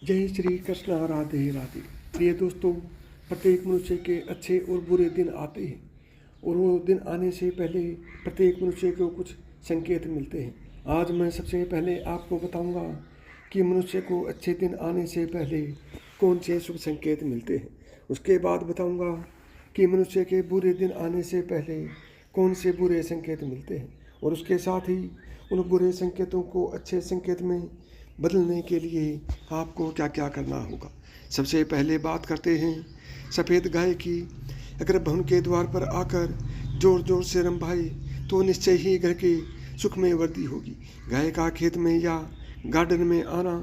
जय श्री कृष्ण, राधे राधे। प्रिय दोस्तों, प्रत्येक मनुष्य के अच्छे और बुरे दिन आते हैं और वो दिन आने से पहले प्रत्येक मनुष्य को कुछ संकेत मिलते हैं। आज मैं सबसे पहले आपको बताऊंगा कि मनुष्य को अच्छे दिन आने से पहले कौन से शुभ संकेत मिलते हैं। उसके बाद बताऊंगा कि मनुष्य के बुरे दिन आने से पहले कौन से बुरे संकेत मिलते हैं और उसके साथ ही उन बुरे संकेतों को अच्छे संकेत में बदलने के लिए आपको क्या क्या करना होगा। सबसे पहले बात करते हैं सफ़ेद गाय की। अगर भवन के द्वार पर आकर जोर जोर से रंभाए तो निश्चय ही घर के सुख में वृद्धि होगी। गाय का खेत में या गार्डन में आना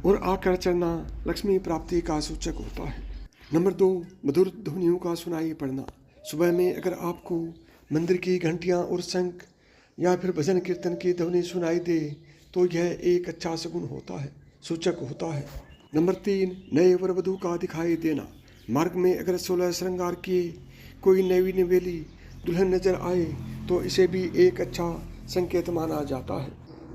और आकर चढ़ना लक्ष्मी प्राप्ति का सूचक होता है। नंबर 2, मधुर ध्वनियों का सुनाई पड़ना। सुबह में अगर आपको मंदिर की घंटियां और शंख या फिर भजन कीर्तन की ध्वनि सुनाई दे तो यह एक अच्छा शगुन होता है, सूचक होता है। नंबर 3, नए वर वधू का दिखाई देना। मार्ग में अगर 16 श्रृंगार किए कोई नवी नवेली दुल्हन नजर आए तो इसे भी एक अच्छा संकेत माना जाता है।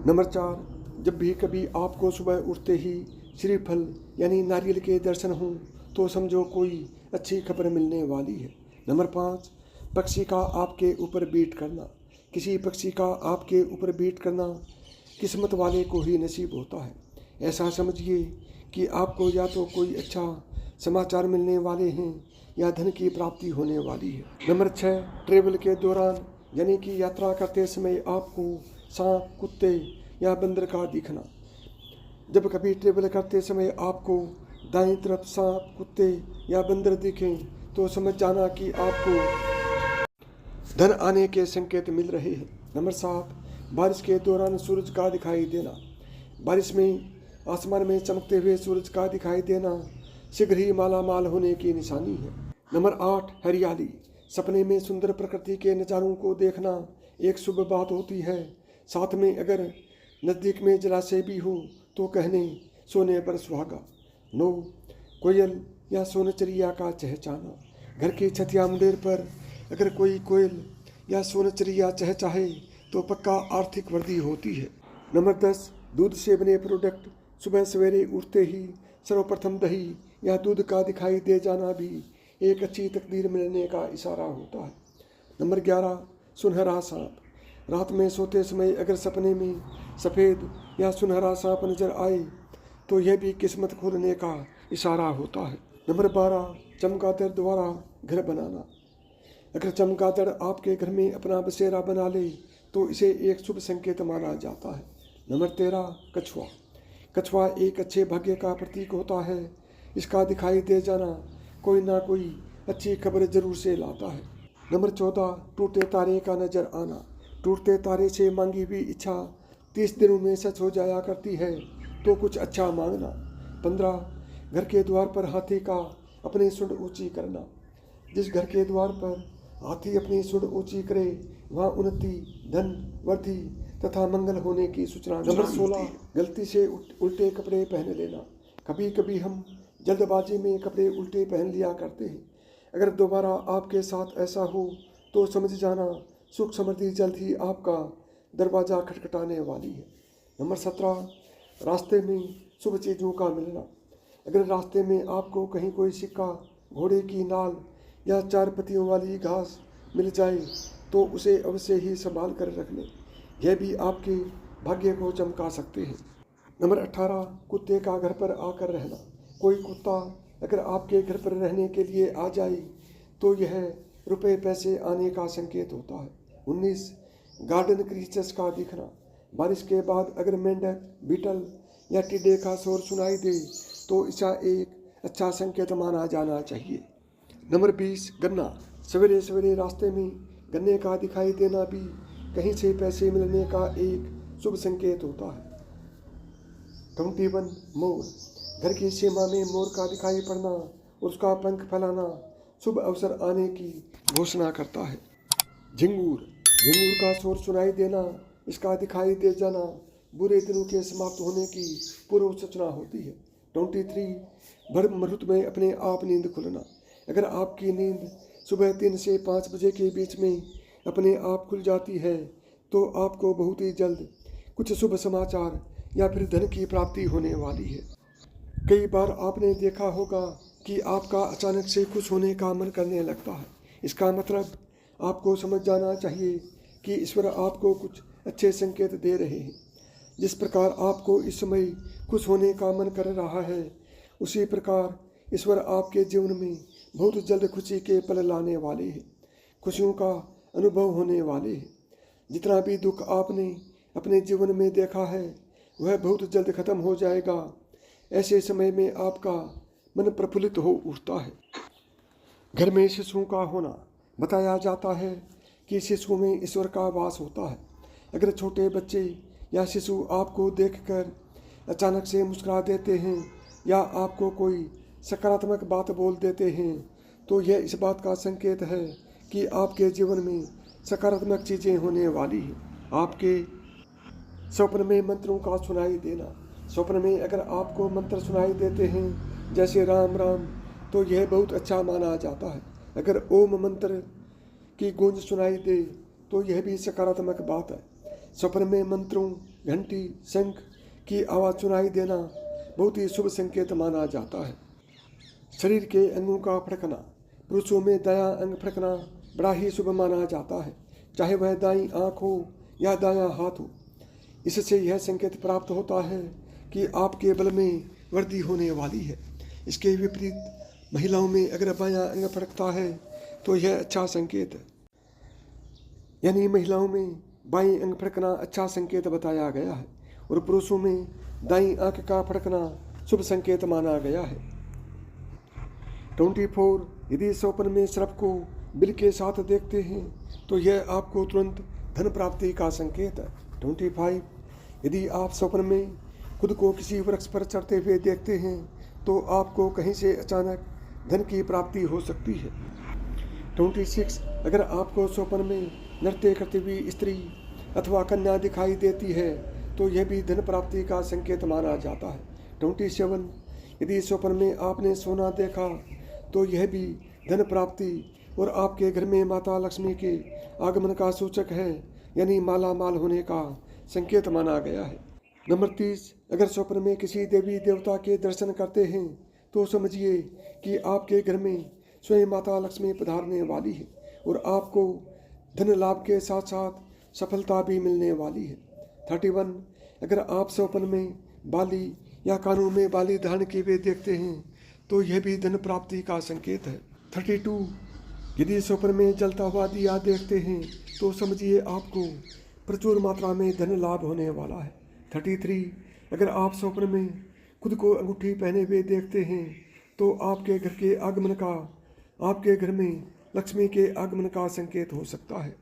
नंबर 4, जब भी कभी आपको सुबह उठते ही श्रीफल यानी नारियल के दर्शन हों तो समझो कोई अच्छी खबर मिलने वाली है। नंबर 5, पक्षी का आपके ऊपर बीट करना। किसी पक्षी का आपके ऊपर बीट करना किस्मत वाले को ही नसीब होता है। ऐसा समझिए कि आपको या तो कोई अच्छा समाचार मिलने वाले हैं या धन की प्राप्ति होने वाली है। नंबर 6, ट्रेवल के दौरान यानी कि यात्रा करते समय आपको सांप, कुत्ते या बंदर का दिखना। जब कभी ट्रेवल करते समय आपको दाईं तरफ सांप, कुत्ते या बंदर दिखें तो समझ जाना कि आपको धन आने के संकेत मिल रहे हैं। नंबर 7, बारिश के दौरान सूरज का दिखाई देना। बारिश में आसमान में चमकते हुए सूरज का दिखाई देना शीघ्र ही माला माल होने की निशानी है। नंबर 8, हरियाली। सपने में सुंदर प्रकृति के नज़ारों को देखना एक शुभ बात होती है। साथ में अगर नज़दीक में जलाशय भी हो तो कहने सोने पर सुहागा। 9, कोयल या सोनचरिया का चहचहाना। घर की छत या मुंडेर पर अगर कोई कोयल या सोनचरिया चहचहाए तो पक्का आर्थिक वृद्धि होती है। नंबर 10, दूध से बने प्रोडक्ट। सुबह सवेरे उठते ही सर्वप्रथम दही या दूध का दिखाई दे जाना भी एक अच्छी तकदीर मिलने का इशारा होता है। नंबर 11, सुनहरा सांप। रात में सोते समय अगर सपने में सफ़ेद या सुनहरा सांप नजर आए तो यह भी किस्मत खोलने का इशारा होता है। नंबर 12, चमगादड़ द्वारा घर बनाना। अगर चमगादड़ आपके घर में अपना बसेरा बना ले तो इसे एक शुभ संकेत माना जाता है। नंबर 13, कछुआ। कछुआ एक अच्छे भाग्य का प्रतीक होता है। इसका दिखाई दे जाना कोई ना कोई अच्छी खबर जरूर से लाता है। नंबर 14, टूटे तारे का नजर आना। टूटते तारे से मांगी हुई इच्छा 30 दिनों में सच हो जाया करती है तो कुछ अच्छा मांगना। 15, घर के द्वार पर हाथी का अपनी सूंड ऊंची करना। जिस घर के द्वार पर हाथी अपनी सूंड ऊंची करे वहाँ उन्नति, धन, वृद्धि तथा मंगल होने की सूचना। नंबर 16, गलती से उल्टे कपड़े पहन लेना। कभी कभी हम जल्दबाजी में कपड़े उल्टे पहन लिया करते हैं। अगर दोबारा आपके साथ ऐसा हो तो समझ जाना सुख समृद्धि जल्द ही आपका दरवाज़ा खटखटाने वाली है। नंबर 17, रास्ते में शुभ चीज़ों का मिलना। अगर रास्ते में आपको कहीं कोई सिक्का, घोड़े की नाल या 4 पत्तियों वाली घास मिल जाए तो उसे अवश्य ही संभाल कर रख लें। यह भी आपके भाग्य को चमका सकते हैं। नंबर 18, कुत्ते का घर पर आकर रहना। कोई कुत्ता अगर आपके घर पर रहने के लिए आ जाए तो यह रुपए पैसे आने का संकेत होता है। 19, गार्डन क्रीचर्स का दिखना। बारिश के बाद अगर मेंढक, बीटल या टिड्डे का शोर सुनाई दे तो इसका एक अच्छा संकेत माना जाना चाहिए। नंबर 20, गन्ना। सवेरे सवेरे रास्ते में गन्ने का दिखाई देना भी कहीं से पैसे मिलने का एक शुभ संकेत होता है। 21, मोर। घर की सीमा में मोर का दिखाई पड़ना और उसका पंख फैलाना शुभ अवसर आने की घोषणा करता है। झिंगूर। झिंगूर का शोर सुनाई देना, इसका दिखाई दे जाना बुरे दिनों के समाप्त होने की पूर्व सूचना होती है। 23, भर मुहूर्त में अपने आप नींद खुलना। अगर आपकी नींद सुबह 3 से 5 बजे के बीच में अपने आप खुल जाती है तो आपको बहुत ही जल्द कुछ शुभ समाचार या फिर धन की प्राप्ति होने वाली है। कई बार आपने देखा होगा कि आपका अचानक से खुश होने का मन करने लगता है। इसका मतलब आपको समझ जाना चाहिए कि ईश्वर आपको कुछ अच्छे संकेत दे रहे हैं। जिस प्रकार आपको इस समय खुश होने का मन कर रहा है, उसी प्रकार ईश्वर आपके जीवन में बहुत जल्द खुशी के पल लाने वाले हैं। खुशियों का अनुभव होने वाले हैं। जितना भी दुख आपने अपने जीवन में देखा है, वह बहुत जल्द खत्म हो जाएगा। ऐसे समय में आपका मन प्रफुल्लित हो उठता है। घर में शिशुओं का होना बताया जाता है कि शिशु में ईश्वर का वास होता है। अगर छोटे बच्चे या शिशु आपको देखकर अचानक से मुस्कुरा देते हैं या आपको कोई सकारात्मक बात बोल देते हैं, तो यह इस बात का संकेत है कि आपके जीवन में सकारात्मक चीज़ें होने वाली हैं। आपके स्वप्न में मंत्रों का सुनाई देना। स्वप्न में अगर आपको मंत्र सुनाई देते हैं जैसे राम राम, तो यह बहुत अच्छा माना जाता है। अगर ओम मंत्र की गूंज सुनाई दे तो यह भी सकारात्मक बात है। स्वप्न में मंत्रों, घंटी, शंख की आवाज़ सुनाई देना बहुत ही शुभ संकेत माना जाता है। शरीर के अंगों का फड़कना। पुरुषों में दायां अंग फड़कना बड़ा ही शुभ माना जाता है, चाहे वह दाईं आँख हो या दायां हाथ हो। इससे यह संकेत प्राप्त होता है कि आपके बल में वृद्धि होने वाली है। इसके विपरीत महिलाओं में अगर बायां अंग फड़कता है तो यह अच्छा संकेत है। यानी महिलाओं में बाईं अंग फड़कना अच्छा संकेत बताया गया है और पुरुषों में दाईं आंख का फड़कना शुभ संकेत माना गया है। 24 यदि स्वप्न में सर्प को बिल के साथ देखते हैं तो यह आपको तुरंत धन प्राप्ति का संकेत है। 25 यदि आप स्वप्न में खुद को किसी वृक्ष पर चढ़ते हुए देखते हैं तो आपको कहीं से अचानक धन की प्राप्ति हो सकती है। 26 अगर आपको स्वप्न में नृत्य करती हुई स्त्री अथवा कन्या दिखाई देती है तो यह भी धन प्राप्ति का संकेत माना जाता है। 27 यदि स्वप्न में आपने सोना देखा तो यह भी धन प्राप्ति और आपके घर में माता लक्ष्मी के आगमन का सूचक है, यानी माला माल होने का संकेत माना गया है। नंबर 30 अगर स्वप्न में किसी देवी देवता के दर्शन करते हैं तो समझिए कि आपके घर में स्वयं माता लक्ष्मी पधारने वाली है और आपको धन लाभ के साथ साथ सफलता भी मिलने वाली है। 31 अगर आप स्वप्न में बाली या कानों में बाली धारण किए हुए देखते हैं तो यह भी धन प्राप्ति का संकेत है। 32 यदि स्वप्न में जलता हुआ दिया देखते हैं तो समझिए आपको प्रचुर मात्रा में धन लाभ होने वाला है। 33 अगर आप स्वप्न में खुद को अंगूठी पहने हुए देखते हैं तो आपके घर में लक्ष्मी के आगमन का संकेत हो सकता है।